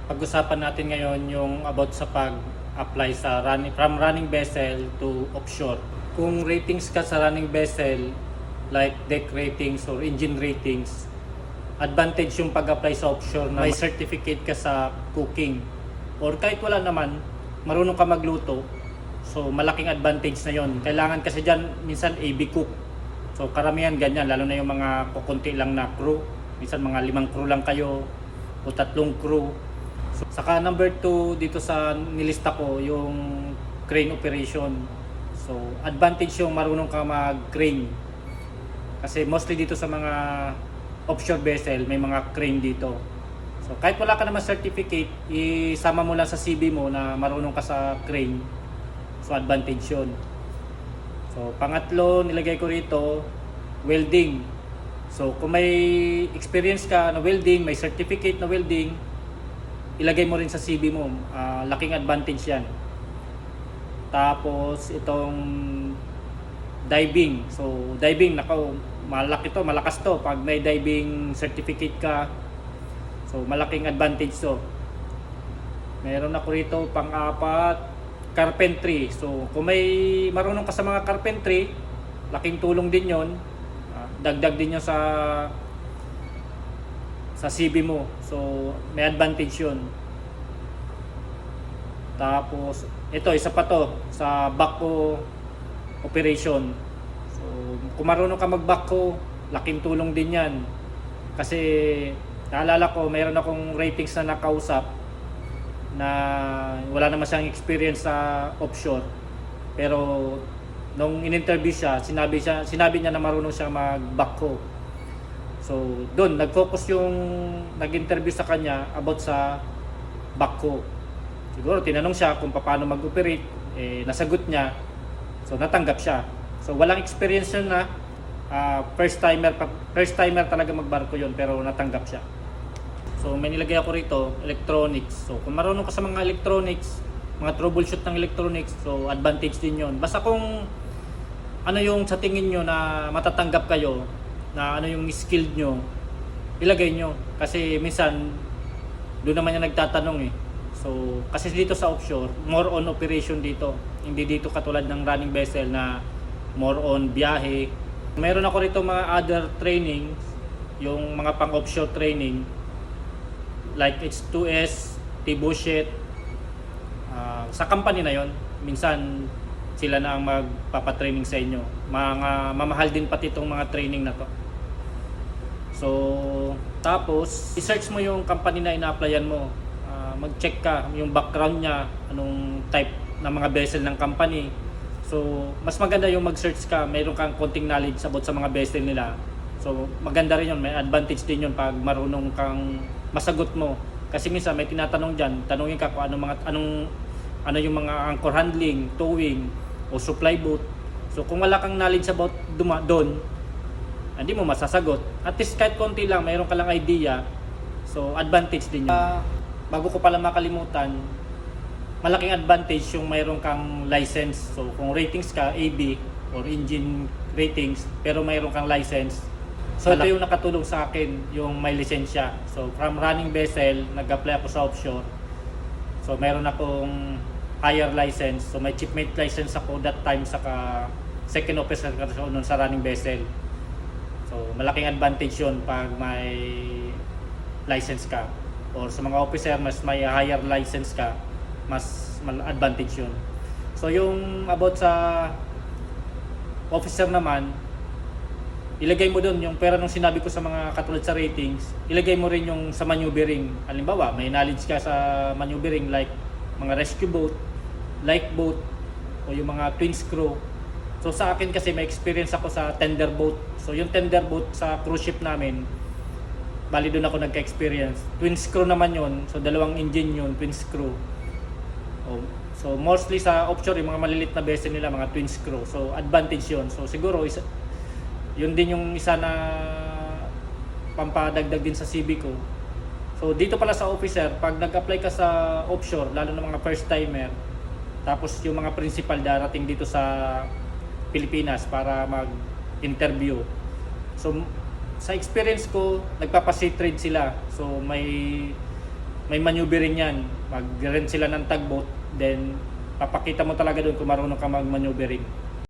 Pag-usapan natin ngayon yung about sa pag-apply sa from running vessel to offshore. Kung ratings ka sa running vessel, like deck ratings or engine ratings, advantage yung pag-apply sa offshore na may certificate ka sa cooking. Or kahit wala naman, marunong ka magluto, so malaking advantage na yon. Kailangan kasi dyan minsan AB cook. So karamihan ganyan, lalo na yung mga kukunti lang na crew. Minsan mga 5 crew lang kayo o 3 crew. So, saka number 2 dito sa nilista ko yung crane operation. So advantage yung marunong ka mag-crane. Kasi mostly dito sa mga offshore vessel may mga crane dito. So kahit wala ka naman certificate, isama mo lang sa CV mo na marunong ka sa crane. So advantage yun. So pangatlo nilagay ko rito, welding. So kung may experience ka na welding, may certificate na welding, ilagay mo rin sa CV mo. Laking advantage yan. Tapos itong diving. So diving, nako, malaki to, malakas to pag may diving certificate ka. So malaking advantage to. Meron ako rito pang-apat, carpentry. So kung may marunong ka sa mga carpentry, laking tulong din yon. Dagdag din yun sa CV mo. So may advantage yun. Tapos ito, isa pa to sa backhoe operation. So kung marunong ka mag-backhoe, laking tulong din yan. Kasi naalala ko, mayroon akong ratings na nakausap na wala naman siyang experience sa offshore. Pero nung in-interview siya, sinabi niya na marunong siya mag-backhoe. So doon nag-focus yung nag-interview sa kanya about sa backhoe. Siguro tinanong siya kung paano mag-operate, nasagot niya. So natanggap siya. So walang experience yun na first timer talaga magbarko yun, pero natanggap siya. So may nilagay ako rito, electronics. So kung marunong ka sa mga electronics, mga troubleshoot ng electronics, so advantage din yun. Basta kung ano yung sa tingin nyo na matatanggap kayo, na ano yung skill nyo, ilagay nyo. Kasi minsan, doon naman yung nagtatanong eh. So, kasi dito sa offshore, more on operation dito. Hindi dito katulad ng running vessel na more on biyahe. Meron ako rito mga other trainings, yung mga pang-offshore training, like H2S, T-Bullshit. Sa company na yon, minsan sila na ang magpapatraining sa inyo. Mamahal din pati itong mga training na to. So, tapos, i-search mo yung company na ina-applyan mo. Mag-check ka yung background niya, anong type ng mga vessel ng company. So, mas maganda yung mag-search ka, mayroon kang konting knowledge about sa mga vessel nila. So, maganda rin yun, may advantage din yun pag marunong kang masagot mo. Kasi minsan may tinatanong dyan, tanungin ka kung ano yung mga anchor handling, towing, o supply boat. So, kung wala kang knowledge about doon, hindi mo masasagot. At least kahit konti lang, mayroon ka lang idea. So, advantage din yun. Bago ko pala makalimutan, malaking advantage yung mayroon kang license. So kung ratings ka, AB or engine ratings, pero mayroon kang license. So ito yung nakatulong sa akin, yung may lisensya. So from running vessel, nag-apply ako sa offshore. So mayroon akong higher license. So may shipmate license ako that time, saka second officer ka sa running vessel. So malaking advantage yun pag may license ka. Or sa mga officer, mas may higher license ka, mas advantage yun. So yung about sa officer naman, ilagay mo doon yung pera nung sinabi ko sa mga katulad sa ratings, ilagay mo rin yung sa maneuvering. Halimbawa, may knowledge ka sa maneuvering like mga rescue boat, light boat, o yung mga twin screw. So sa akin kasi may experience ako sa tender boat. So yung tender boat sa cruise ship namin, bali doon ako nagka-experience. Twin screw naman yon, so dalawang engine yun, twin screw. So mostly sa offshore, yung mga malilit na vessel nila, mga twin screw. So advantage yun. So siguro, yun din yung isa na pampadagdag din sa CV ko. So dito pala sa officer, pag nag-apply ka sa offshore, lalo na mga first timer, tapos yung mga principal darating dito sa Pilipinas para mag-interview. So sa experience ko, nagpapa-sea trade sila. So may may maneuvering yan. Mag-rent sila ng tugboat, then papakita mo talaga doon kung marunong ka mag-maneuvering.